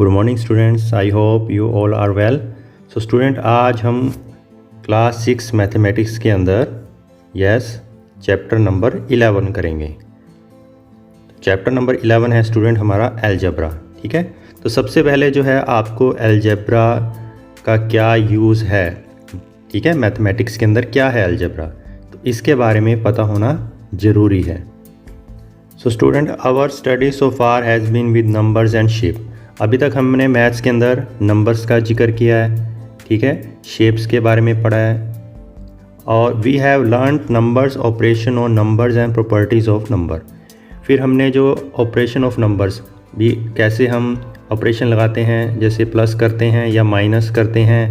Good morning students, I hope you all are well. So student, आज हम class 6 mathematics के अंदर chapter number 11 करेंगे। चैप्टर नंबर 11 है स्टूडेंट हमारा अलजेब्रा। ठीक है, तो सबसे पहले जो है आपको अलजेब्रा का क्या यूज़ है, ठीक है, मैथमेटिक्स के अंदर क्या है अलजेब्रा, तो इसके बारे में पता होना ज़रूरी है। So student, our study so far has been with numbers and shape. अभी तक हमने मैथ्स के अंदर नंबर्स का जिक्र किया है, ठीक है, शेप्स के बारे में पढ़ा है, और we have learned numbers, operation on numbers and properties of number. फिर हमने जो ऑपरेशन ऑफ नंबर्स भी, कैसे हम ऑपरेशन लगाते हैं, जैसे प्लस करते हैं या माइनस करते हैं,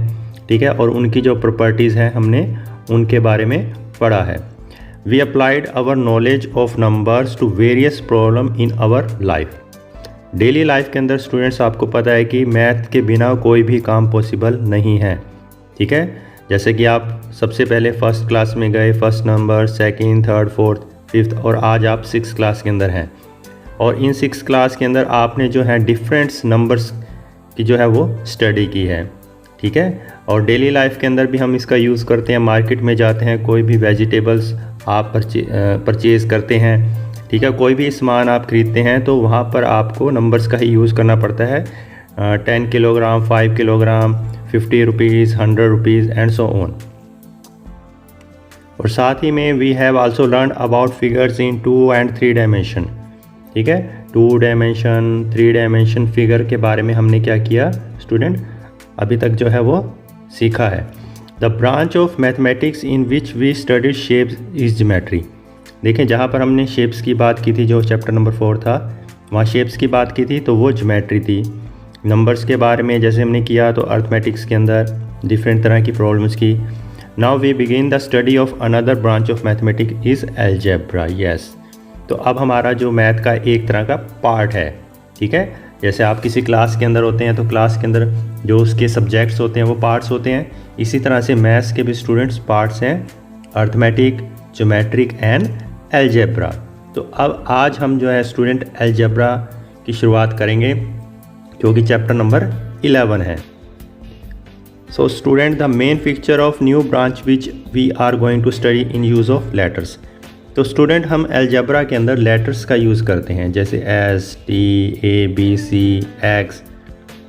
ठीक है, और उनकी जो प्रॉपर्टीज़ हैं हमने उनके बारे में पढ़ा है। We applied our knowledge of numbers to various problem in our life. Daily life के अंदर स्टूडेंट्स आपको पता है कि मैथ के बिना कोई भी काम पॉसिबल नहीं है, ठीक है। जैसे कि आप सबसे पहले फर्स्ट क्लास में गए, first number, second, third, fourth, fifth, और आज आप 6 क्लास के अंदर हैं, और इन 6 क्लास के अंदर आपने जो है डिफरेंट्स नंबर्स की जो है वो स्टडी की है, ठीक है। और डेली लाइफ के अंदर भी हम इसका यूज़ करते हैं। मार्केट में जाते हैं, कोई भी वेजिटेबल्स आप परचेज़ करते हैं, ठीक है, कोई भी सामान आप खरीदते हैं तो वहाँ पर आपको नंबर्स का ही यूज़ करना पड़ता है। 10 kilogram, 5 kilogram, 50 rupees, 100 rupees and so on. और साथ ही में we have also learn about figures in 2 and 3 dimension, ठीक है। 2 डायमेंशन, 3 डायमेंशन फिगर के बारे में हमने क्या किया स्टूडेंट, अभी तक जो है वो सीखा है। The branch of mathematics in which we study shapes is geometry. देखें, जहाँ पर हमने शेप्स की बात की थी, जो चैप्टर नंबर 4 था, वहाँ शेप्स की बात की थी तो वो ज्योमेट्री थी। नंबर्स के बारे में जैसे हमने किया तो अर्थमेटिक्स के अंदर डिफरेंट तरह की प्रॉब्लम्स की। Now we begin the study of another branch of mathematics is algebra. Yes, तो अब हमारा जो मैथ का एक तरह का पार्ट है, ठीक है। जैसे आप किसी क्लास के अंदर होते हैं तो क्लास के अंदर जो उसके सब्जेक्ट्स होते हैं वो पार्ट्स होते हैं, इसी तरह से मैथ्स के भी स्टूडेंट्स पार्ट्स हैं, अर्थमेटिक, ज्योमेट्रिक एंड अलजेब्रा। तो अब आज हम जो है स्टूडेंट अलजेब्रा की शुरुआत करेंगे, क्योंकि चैप्टर नंबर 11 है। So student, the main feature of new branch which we are going to study in use of letters. तो स्टूडेंट, हम अलजेब्रा के अंदर लेटर्स का यूज़ करते हैं, जैसे S, T, A, B, C, X,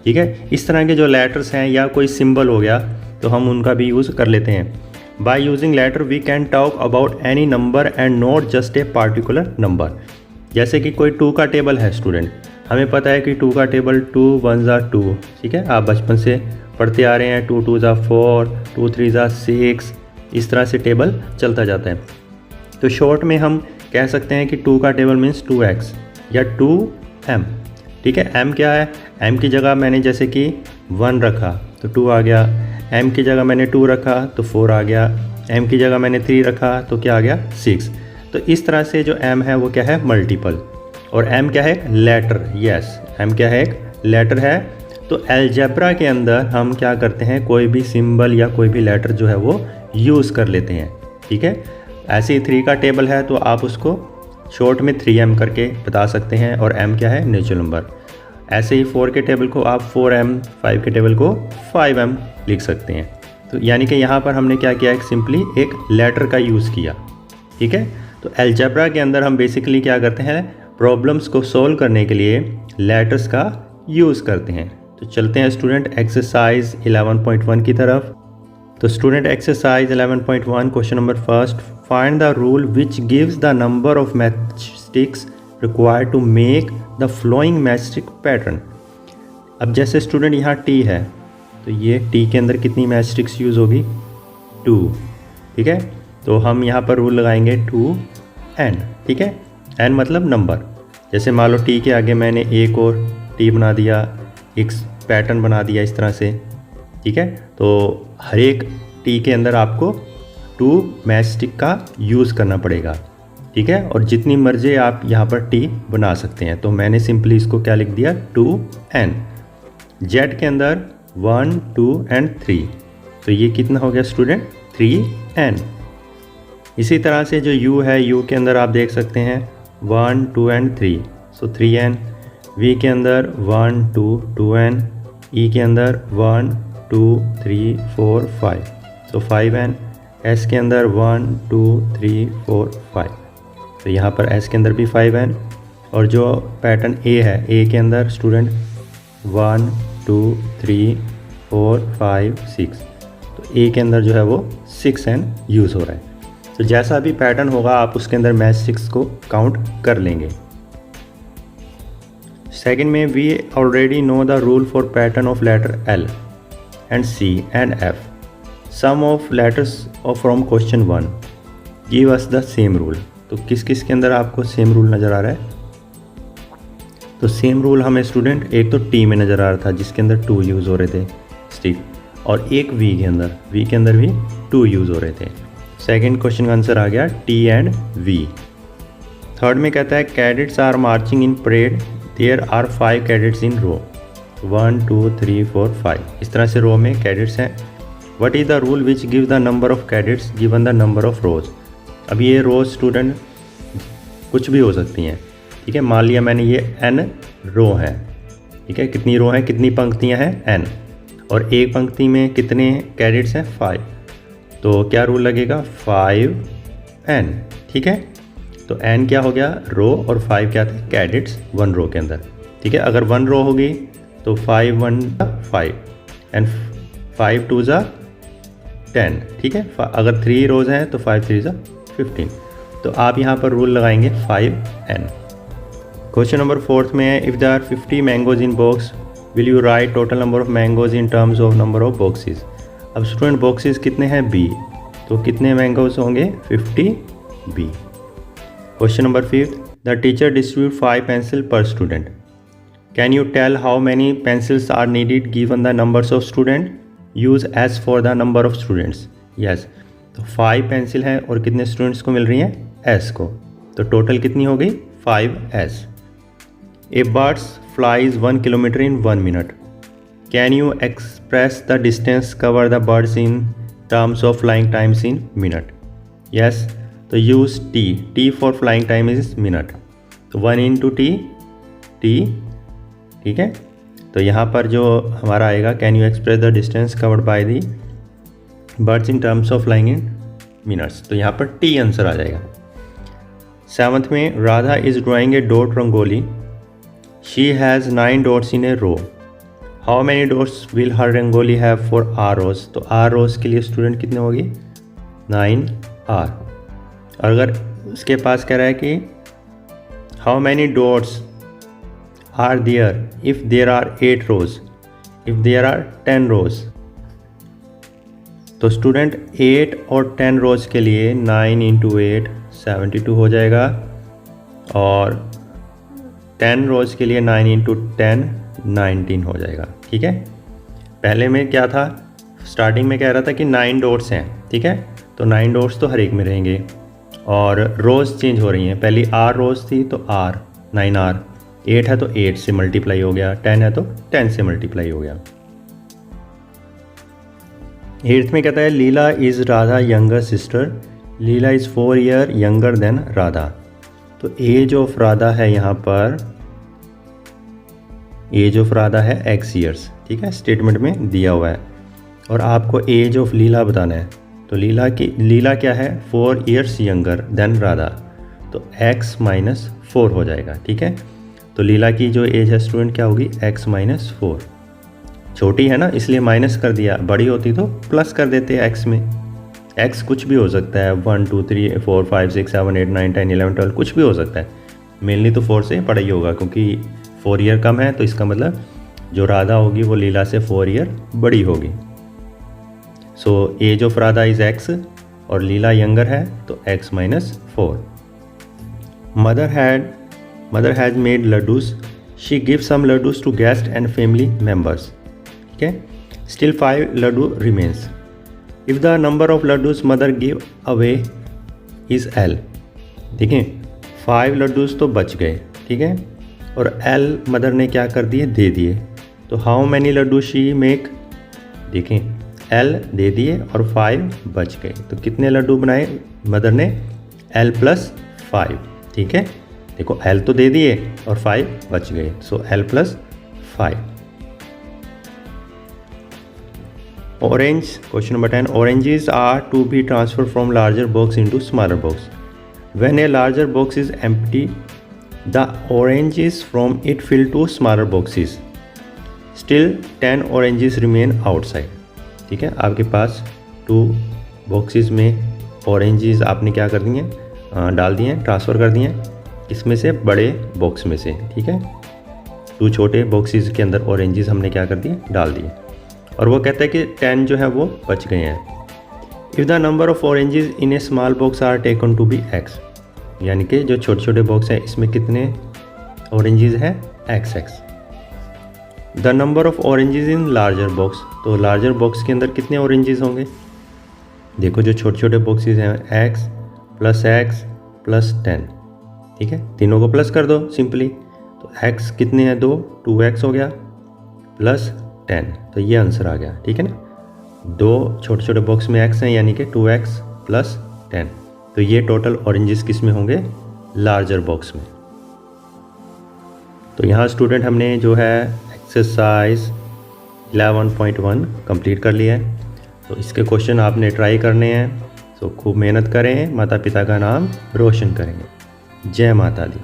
ठीक है। इस तरह के जो लेटर्स हैं या कोई सिंबल हो गया तो हम उनका भी यूज़ कर लेते हैं। By using letter we can talk about any number and not just a particular number. जैसे कि कोई 2 का टेबल है स्टूडेंट, हमें पता है कि 2 का टेबल 2 1 ज़ा 2, ठीक है, आप बचपन से पढ़ते आ रहे हैं। 2 2 ज़ा 4, 2 3 ज़ा 6, इस तरह से टेबल चलता जाता है। तो शॉर्ट में हम कह सकते हैं कि 2 का टेबल मीन्स 2x या 2m, ठीक है। m क्या है, m की जगह मैंने जैसे कि 1 रखा तो 2 आ गया, m की जगह मैंने 2 रखा तो 4 आ गया, m की जगह मैंने 3 रखा तो क्या आ गया 6। तो इस तरह से जो m है वो क्या है, मल्टीपल, और m क्या है, लेटर। यस, m क्या है, एक लेटर है। तो अलजेब्रा के अंदर हम क्या करते हैं, कोई भी सिंबल या कोई भी लेटर जो है वो यूज़ कर लेते हैं, ठीक है। ऐसे ही 3 का टेबल है तो आप उसको शॉर्ट में 3m करके बता सकते हैं, और m क्या है, नेचुरल नंबर। ऐसे ही 4 के टेबल को आप 4m, 5 के टेबल को 5m लिख सकते हैं। तो यानी कि यहाँ पर हमने क्या किया, एक सिंपली एक लेटर का यूज़ किया, ठीक है। तो अलजेब्रा के अंदर हम बेसिकली क्या करते हैं, प्रॉब्लम्स को सोल्व करने के लिए लेटर्स का यूज़ करते हैं। तो चलते हैं स्टूडेंट एक्सरसाइज 11.1 की तरफ। तो student exercise 11.1 question number first, find the rule which gives the number of matchsticks required to make the following matchstick pattern. अब जैसे स्टूडेंट यहाँ टी है तो ये टी के अंदर कितनी मैचस्टिक्स यूज़ होगी, 2, ठीक है। तो हम यहाँ पर रूल लगाएंगे 2n, ठीक है। n मतलब नंबर। जैसे मान लो टी के आगे मैंने एक और टी बना दिया, एक पैटर्न बना दिया इस तरह से, ठीक है। तो हर एक टी के अंदर आपको 2 मैचस्टिक का यूज़ करना पड़ेगा, ठीक है। और जितनी मर्जी आप यहाँ पर टी बना सकते हैं। तो मैंने सिंपली इसको क्या लिख दिया, 2n। जेड के अंदर 1 2 and 3, तो ये कितना हो गया स्टूडेंट, 3n। इसी तरह से जो u है, u के अंदर आप देख सकते हैं 1 2 and 3, सो 3n। V के अंदर 1 2 2n, E के अंदर 1 2 3 4 5, तो 5n, S के अंदर 1 2 3 4 5, तो यहाँ पर S के अंदर भी 5n, और जो पैटर्न A है, A के अंदर स्टूडेंट 1 2 3 4 5 6, तो A के अंदर जो है वो 6n यूज़ हो रहा है। तो जैसा भी पैटर्न होगा आप उसके अंदर मैच 6 को काउंट कर लेंगे। सेकंड में we already know the rule for pattern of letter L and C and F, some of letters from question 1 give us the same rule. तो किस किस के अंदर आपको सेम रूल नज़र आ रहा है? तो सेम रूल हमें स्टूडेंट एक तो T में नज़र आ रहा था जिसके अंदर 2 यूज़ हो रहे थे स्टिक, और एक V के अंदर भी 2 यूज़ हो रहे थे। सेकंड क्वेश्चन का आंसर आ गया T एंड V। थर्ड में कहता है cadets are marching in parade, there are 5 cadets in row, 1 2 3 4 5, इस तरह से रो में कैडेट्स हैं। What is the rule which give the number of cadets given the number of रोज। अब ये रोज स्टूडेंट कुछ भी हो सकती हैं, ठीक है। मान लिया मैंने ये n रो है, ठीक है। कितनी रो हैं, कितनी पंक्तियां हैं, n, और एक पंक्ति में कितने कैडेट्स हैं, 5, तो क्या रूल लगेगा, 5n, ठीक है। तो n क्या हो गया, रो, और 5 क्या थे, कैडेट्स 1 रो के अंदर, ठीक है। अगर 1 रो होगी तो 5 1 5 एंड 5 2 10, ठीक है। अगर 3 रोज हैं तो 5 3 15, तो आप यहाँ पर रूल लगाएंगे 5n। क्वेश्चन नंबर 4 में है if there are 50 mangoes in box will you write total number of mangoes in terms of number of boxes. अब स्टूडेंट बॉक्सेस कितने हैं, B, तो कितने मैंगोज होंगे, 50B। Question number 5, the teacher distribute 5 pencil per student, can you tell how many pencils are needed given the numbers of student, use S for the number of students. Yes, तो 5 pencil हैं और कितने students को मिल रही हैं, S को, तो total कितनी हो गई, 5S। A birds flies 1 kilometre in 1 minute, can you express the distance cover the birds in terms of flying times in minute. Yes, तो use T for flying time is minute, तो 1 into T, ठीक है। तो यहाँ पर जो हमारा आएगा, can you express the distance covered by the birds in terms of flying in minutes, तो यहाँ पर T आंसर आ जाएगा। 7th में Radha is drawing a dot rangoli, she has 9 dots in a row, how many dots will her rangoli have for R rows. तो R रोज के लिए student कितने होगी, 9R। और अगर उसके पास कह रहा है कि how many dots are there if there are 8 rows, if there are 10 rows, तो स्टूडेंट 8 और 10 रोज के लिए 9 इंटू 8 72 हो जाएगा, और 10 रोज के लिए 9 इंटू 10 19 हो जाएगा, ठीक है। पहले में क्या था, स्टार्टिंग में कह रहा था कि 9 डॉट्स हैं, ठीक है, तो 9 डॉट्स तो हर एक में रहेंगे, और रोज़ चेंज हो रही हैं। पहली R रोज़ थी तो R 9R, 8 है तो 8 से मल्टीप्लाई हो गया, 10 है तो 10 से मल्टीप्लाई हो गया। 8th में कहता है Leela is Radha younger sister, Leela is 4 year younger then Radha. तो एज ऑफ राधा है यहाँ पर, एज ऑफ राधा है X ईयर्स, ठीक है, स्टेटमेंट में दिया हुआ है, और आपको एज ऑफ लीला बताना है। तो लीला क्या है, 4 ईयर्स यंगर देन राधा, तो X माइनस 4 हो जाएगा, ठीक है। तो लीला की जो एज है स्टूडेंट क्या होगी, X माइनस 4, छोटी है ना इसलिए माइनस कर दिया, बड़ी होती तो प्लस कर देते हैं X में। X कुछ भी हो सकता है, 1 2 3 4 5 6 7 8 9 10 11 12 कुछ भी हो सकता है, मेनली तो 4 से पढ़ा ही होगा क्योंकि 4 ईयर कम है, तो इसका मतलब जो राधा होगी वो लीला से 4 ईयर बड़ी होगी। So age of Radha is X और लीला यंगर है तो X minus 4। Mother has made laddoos, she give some laddoos to guest and family members, ठीक है। Still 5 laddoo remains, if the number of laddoos mother give away is L। देखें 5 लड्डूस तो बच गए, ठीक है, और L मदर ने क्या कर दिए, दे दिए, तो how many laddoo she make, देखें L दे दिए और 5 बच गए, तो कितने लड्डू बनाए मदर ने, L प्लस 5, ठीक है। देखो L तो दे दिए और 5 बच गए, सो L + 5। Orange, question number 10. Oranges are to be transferred from larger box into smaller box. When a larger box is empty, the oranges from it fill to smaller boxes. Still 10 oranges remain outside. ठीक है, आपके पास 2 boxes में oranges आपने क्या कर दिए, डाल दिए, ट्रांसफ़र कर दिए इसमें से बड़े बॉक्स में से। ठीक है, 2 छोटे बॉक्सेस के अंदर ऑरेंजेस हमने क्या कर दिए, डाल दिए, और वो कहता है कि 10 जो है वो बच गए हैं। If the number of oranges in a small box are taken to be x, यानी कि जो छोटे छोटे बॉक्स हैं इसमें कितने ऑरेंजेस हैं, x। The number of oranges in larger box, तो लार्जर बॉक्स के अंदर कितने ऑरेंजेस होंगे, देखो जो छोटे छोटे बॉक्सेस हैं x + 10। ठीक है, तीनों को प्लस कर दो सिंपली, तो x कितने हैं, 2x हो गया + 10, तो ये आंसर आ गया। ठीक है ना, 2 छोटे छोटे बॉक्स में x हैं यानी कि 2x + 10, तो ये टोटल ऑरेंजेस किस में होंगे, लार्जर बॉक्स में। तो यहाँ स्टूडेंट हमने जो है एक्सरसाइज 11.1 कंप्लीट कर लिया है। तो इसके क्वेश्चन आपने ट्राई करने हैं, तो खूब मेहनत करें, माता पिता का नाम रोशन करेंगे। जय माता दी।